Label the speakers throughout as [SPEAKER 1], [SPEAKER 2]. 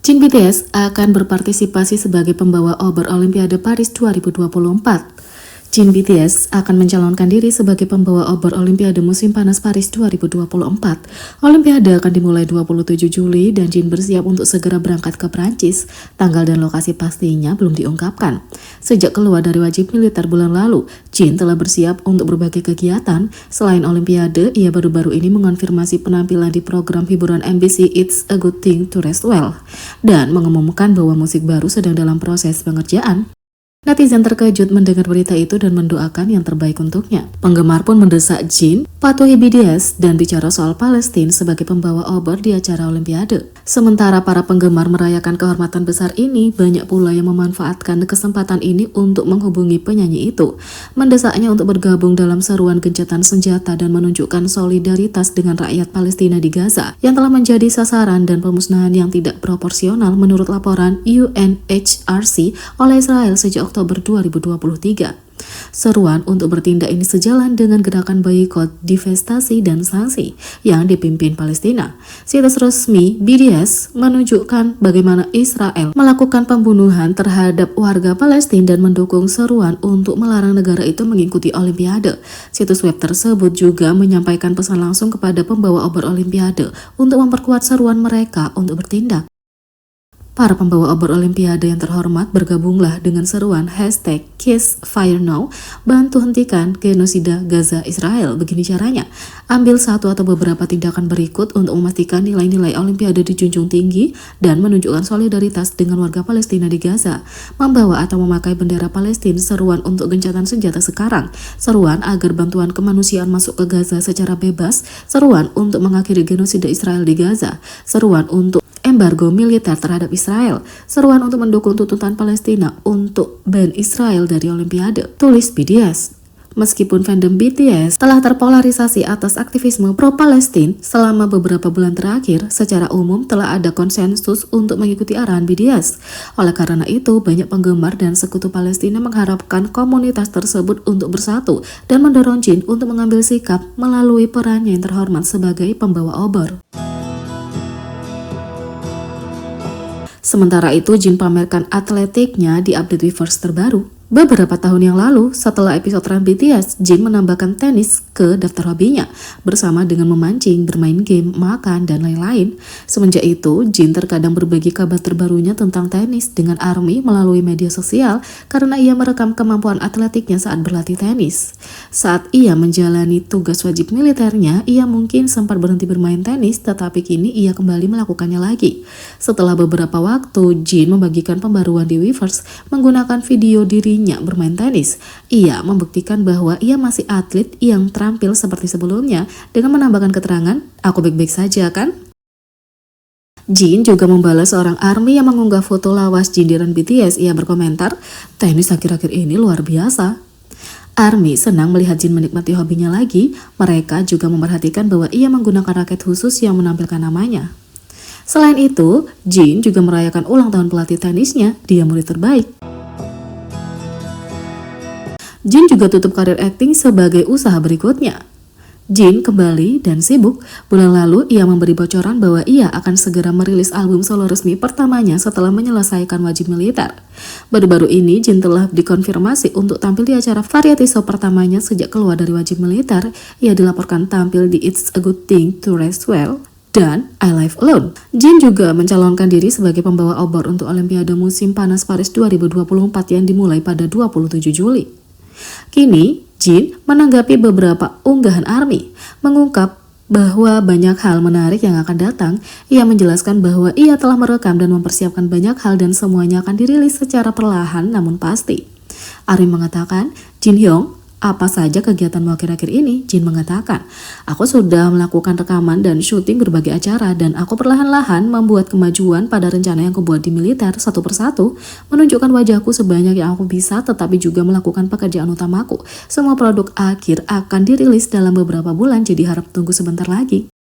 [SPEAKER 1] Jin BTS akan berpartisipasi sebagai pembawa obor Olimpiade Paris 2024. Jin BTS akan mencalonkan diri sebagai pembawa obor Olimpiade musim panas Paris 2024. Olimpiade akan dimulai 27 Juli dan Jin bersiap untuk segera berangkat ke Prancis. Tanggal dan lokasi pastinya belum diungkapkan. Sejak keluar dari wajib militer bulan lalu, Jin telah bersiap untuk berbagai kegiatan. Selain Olimpiade, ia baru-baru ini mengonfirmasi penampilan di program hiburan MBC It's a Good Thing to Rest Well dan mengumumkan bahwa musik baru sedang dalam proses pengerjaan. Netizen terkejut mendengar berita itu dan mendoakan yang terbaik untuknya. Penggemar pun mendesak Jin patuhi BTS dan bicara soal Palestina sebagai pembawa obor di acara Olimpiade. Sementara para penggemar merayakan kehormatan besar ini, banyak pula yang memanfaatkan kesempatan ini untuk menghubungi penyanyi itu, mendesaknya untuk bergabung dalam seruan gencatan senjata dan menunjukkan solidaritas dengan rakyat Palestina di Gaza yang telah menjadi sasaran dan pemusnahan yang tidak proporsional menurut laporan UNHRC oleh Israel sejak Oktober 2023. Seruan untuk bertindak ini sejalan dengan gerakan boikot, divestasi, dan sanksi yang dipimpin Palestina. Situs resmi BTS menunjukkan bagaimana Israel melakukan pembunuhan terhadap warga Palestina dan mendukung seruan untuk melarang negara itu mengikuti Olimpiade. Situs web tersebut juga menyampaikan pesan langsung kepada pembawa obor Olimpiade untuk memperkuat seruan mereka untuk bertindak. Para pembawa obor Olimpiade yang terhormat bergabunglah dengan seruan #CeaseFireNow, bantu hentikan genosida Gaza Israel. Begini caranya, ambil satu atau beberapa tindakan berikut untuk memastikan nilai-nilai Olimpiade dijunjung tinggi dan menunjukkan solidaritas dengan warga Palestina di Gaza. Membawa atau memakai bendera Palestina, seruan untuk gencatan senjata sekarang, seruan agar bantuan kemanusiaan masuk ke Gaza secara bebas, seruan untuk mengakhiri genosida Israel di Gaza, seruan untuk embargo militer terhadap Israel, seruan untuk mendukung tuntutan Palestina untuk ban Israel dari Olimpiade, tulis BTS. Meskipun fandom BTS telah terpolarisasi atas aktivisme pro-Palestina selama beberapa bulan terakhir, secara umum telah ada konsensus untuk mengikuti arahan BTS. Oleh karena itu, banyak penggemar dan sekutu Palestina mengharapkan komunitas tersebut untuk bersatu dan mendorong Jin untuk mengambil sikap melalui perannya yang terhormat sebagai pembawa obor. Sementara itu, Jin pamerkan atletiknya di update Weverse terbaru. Beberapa tahun yang lalu, setelah episode Run BTS, Jin menambahkan tenis ke daftar hobinya, bersama dengan memancing, bermain game, makan, dan lain-lain. Semenjak itu, Jin terkadang berbagi kabar terbarunya tentang tenis dengan ARMY melalui media sosial karena ia merekam kemampuan atletiknya saat berlatih tenis. Saat ia menjalani tugas wajib militernya, ia mungkin sempat berhenti bermain tenis, tetapi kini ia kembali melakukannya lagi. Setelah beberapa waktu, Jin membagikan pembaruan di Weverse menggunakan video dirinya bermain tenis. Ia membuktikan bahwa ia masih atlet yang terampil seperti sebelumnya dengan menambahkan keterangan, "Aku baik-baik saja kan?" Jin juga membalas seorang ARMY yang mengunggah foto lawas Jin di Run BTS. Ia berkomentar, "Tenis akhir-akhir ini luar biasa." ARMY senang melihat Jin menikmati hobinya lagi. Mereka juga memperhatikan bahwa ia menggunakan raket khusus yang menampilkan namanya. Selain itu, Jin juga merayakan ulang tahun pelatih tenisnya, dia murid terbaik. Jin juga tutup karir akting sebagai usaha berikutnya. Jin kembali dan sibuk. Bulan lalu, ia memberi bocoran bahwa ia akan segera merilis album solo resmi pertamanya setelah menyelesaikan wajib militer. Baru-baru ini, Jin telah dikonfirmasi untuk tampil di acara variety show pertamanya sejak keluar dari wajib militer. Ia dilaporkan tampil di It's a Good Thing to Rest Well dan I Live Alone. Jin juga mencalonkan diri sebagai pembawa obor untuk Olimpiade musim panas Paris 2024 yang dimulai pada 27 Juli. Kini, Jin menanggapi beberapa unggahan ARMY, mengungkap bahwa banyak hal menarik yang akan datang. Ia menjelaskan bahwa ia telah merekam dan mempersiapkan banyak hal dan semuanya akan dirilis secara perlahan namun pasti. ARMY mengatakan, "Jin Hyung, apa saja kegiatanmu akhir-akhir ini?" Jin mengatakan, "Aku sudah melakukan rekaman dan syuting berbagai acara dan aku perlahan-lahan membuat kemajuan pada rencana yang kubuat di militer satu persatu, menunjukkan wajahku sebanyak yang aku bisa tetapi juga melakukan pekerjaan utamaku. Semua produk akhir akan dirilis dalam beberapa bulan, jadi harap tunggu sebentar lagi."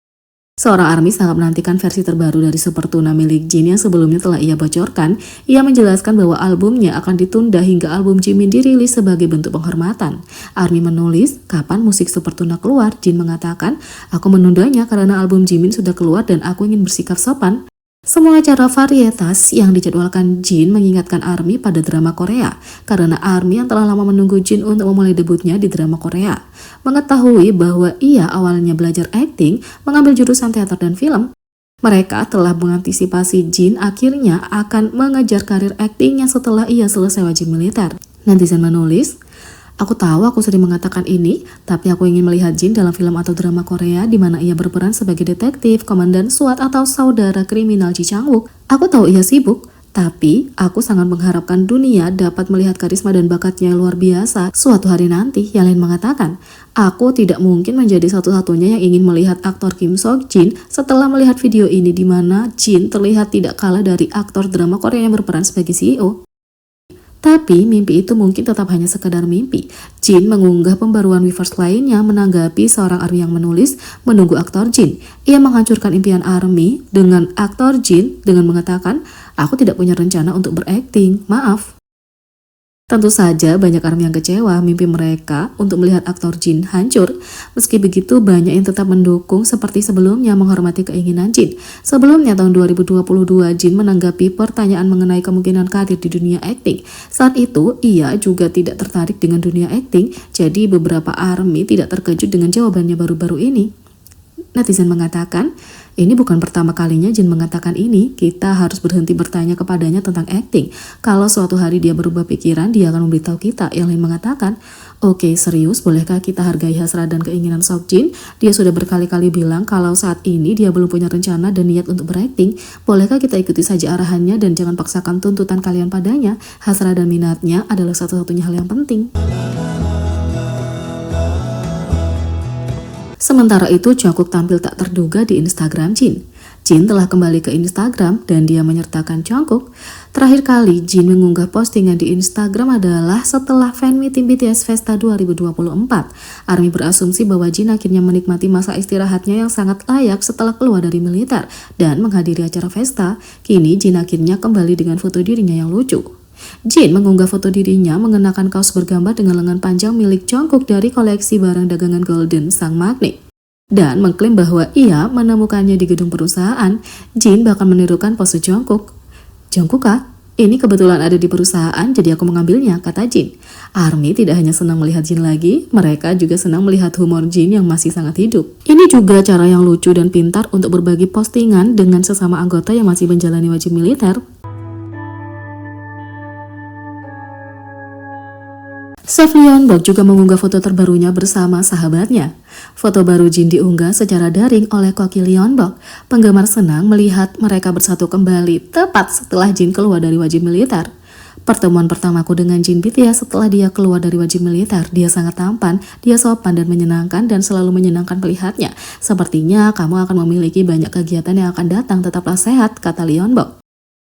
[SPEAKER 1] Seorang ARMY sangat menantikan versi terbaru dari Super Tuna milik Jin yang sebelumnya telah ia bocorkan. Ia menjelaskan bahwa albumnya akan ditunda hingga album Jimin dirilis sebagai bentuk penghormatan. ARMY menulis, "Kapan musik Super Tuna keluar?" Jin mengatakan, "Aku menundanya karena album Jimin sudah keluar dan aku ingin bersikap sopan." Semua acara varietas yang dijadwalkan Jin mengingatkan ARMY pada drama Korea, karena ARMY yang telah lama menunggu Jin untuk memulai debutnya di drama Korea. Mengetahui bahwa ia awalnya belajar akting, mengambil jurusan teater dan film, mereka telah mengantisipasi Jin akhirnya akan mengejar karir aktingnya setelah ia selesai wajib militer. Netizen menulis, "Aku tahu aku sering mengatakan ini, tapi aku ingin melihat Jin dalam film atau drama Korea di mana ia berperan sebagai detektif, komandan SWAT atau saudara kriminal Ji Chang-wook. Aku tahu ia sibuk, tapi aku sangat mengharapkan dunia dapat melihat karisma dan bakatnya yang luar biasa suatu hari nanti." Yang lain mengatakan, "Aku tidak mungkin menjadi satu-satunya yang ingin melihat aktor Kim Sok Jin setelah melihat video ini di mana Jin terlihat tidak kalah dari aktor drama Korea yang berperan sebagai CEO." Tapi mimpi itu mungkin tetap hanya sekadar mimpi. Jin mengunggah pembaruan Weverse lainnya menanggapi seorang ARMY yang menulis menunggu aktor Jin. Ia menghancurkan impian ARMY dengan aktor Jin dengan mengatakan, "Aku tidak punya rencana untuk berakting, maaf." Tentu saja banyak ARMY yang kecewa mimpi mereka untuk melihat aktor Jin hancur. Meski begitu banyak yang tetap mendukung seperti sebelumnya menghormati keinginan Jin. Sebelumnya tahun 2022 Jin menanggapi pertanyaan mengenai kemungkinan karir di dunia akting. Saat itu ia juga tidak tertarik dengan dunia akting, jadi beberapa ARMY tidak terkejut dengan jawabannya baru-baru ini. Netizen mengatakan, "Ini bukan pertama kalinya Jin mengatakan ini, kita harus berhenti bertanya kepadanya tentang acting. Kalau suatu hari dia berubah pikiran, dia akan memberitahu kita." Yang lain mengatakan, "Oke, serius, bolehkah kita hargai hasrat dan keinginan Sok Jin? Dia sudah berkali-kali bilang kalau saat ini dia belum punya rencana dan niat untuk berakting. Bolehkah kita ikuti saja arahannya dan jangan paksakan tuntutan kalian padanya? Hasrat dan minatnya adalah satu-satunya hal yang penting." Sementara itu, Jungkook tampil tak terduga di Instagram Jin. Jin telah kembali ke Instagram dan dia menyertakan Jungkook. Terakhir kali Jin mengunggah postingan di Instagram adalah setelah fan meeting BTS Festa 2024. ARMY berasumsi bahwa Jin akhirnya menikmati masa istirahatnya yang sangat layak setelah keluar dari militer dan menghadiri acara Festa. Kini Jin akhirnya kembali dengan foto dirinya yang lucu. Jin mengunggah foto dirinya mengenakan kaos bergambar dengan lengan panjang milik Jungkook dari koleksi barang dagangan Golden Sang Magnet dan mengklaim bahwa ia menemukannya di gedung perusahaan. Jin bahkan menirukan pose Jungkook. "Jungkook kah? Ini kebetulan ada di perusahaan, jadi aku mengambilnya," kata Jin. ARMY tidak hanya senang melihat Jin lagi, mereka juga senang melihat humor Jin yang masih sangat hidup. Ini juga cara yang lucu dan pintar untuk berbagi postingan dengan sesama anggota yang masih menjalani wajib militer. Chef Yeonbok juga mengunggah foto terbarunya bersama sahabatnya. Foto baru Jin diunggah secara daring oleh Koki Yeonbok. Penggemar senang melihat mereka bersatu kembali tepat setelah Jin keluar dari wajib militer. "Pertemuan pertamaku dengan Jin BTS setelah dia keluar dari wajib militer. Dia sangat tampan, dia sopan dan menyenangkan dan selalu menyenangkan melihatnya. Sepertinya kamu akan memiliki banyak kegiatan yang akan datang, tetaplah sehat," kata Yeonbok.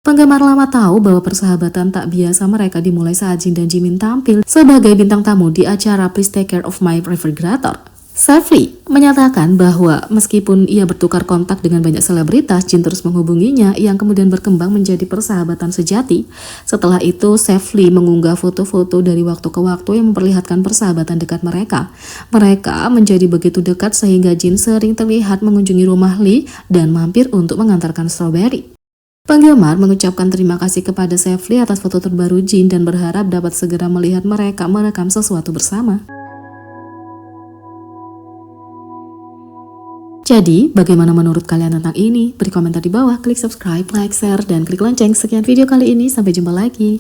[SPEAKER 1] Penggemar lama tahu bahwa persahabatan tak biasa mereka dimulai saat Jin dan Jimin tampil sebagai bintang tamu di acara Please Take Care of My Refrigerator. Safri menyatakan bahwa meskipun ia bertukar kontak dengan banyak selebritas, Jin terus menghubunginya yang kemudian berkembang menjadi persahabatan sejati. Setelah itu, Safri mengunggah foto-foto dari waktu ke waktu yang memperlihatkan persahabatan dekat mereka. Mereka menjadi begitu dekat sehingga Jin sering terlihat mengunjungi rumah Lee dan mampir untuk mengantarkan strawberry. Penggemar mengucapkan terima kasih kepada Safri atas foto terbaru Jin dan berharap dapat segera melihat mereka merekam sesuatu bersama. Jadi, bagaimana menurut kalian tentang ini? Beri komentar di bawah, klik subscribe, like, share, dan klik lonceng. Sekian video kali ini, sampai jumpa lagi.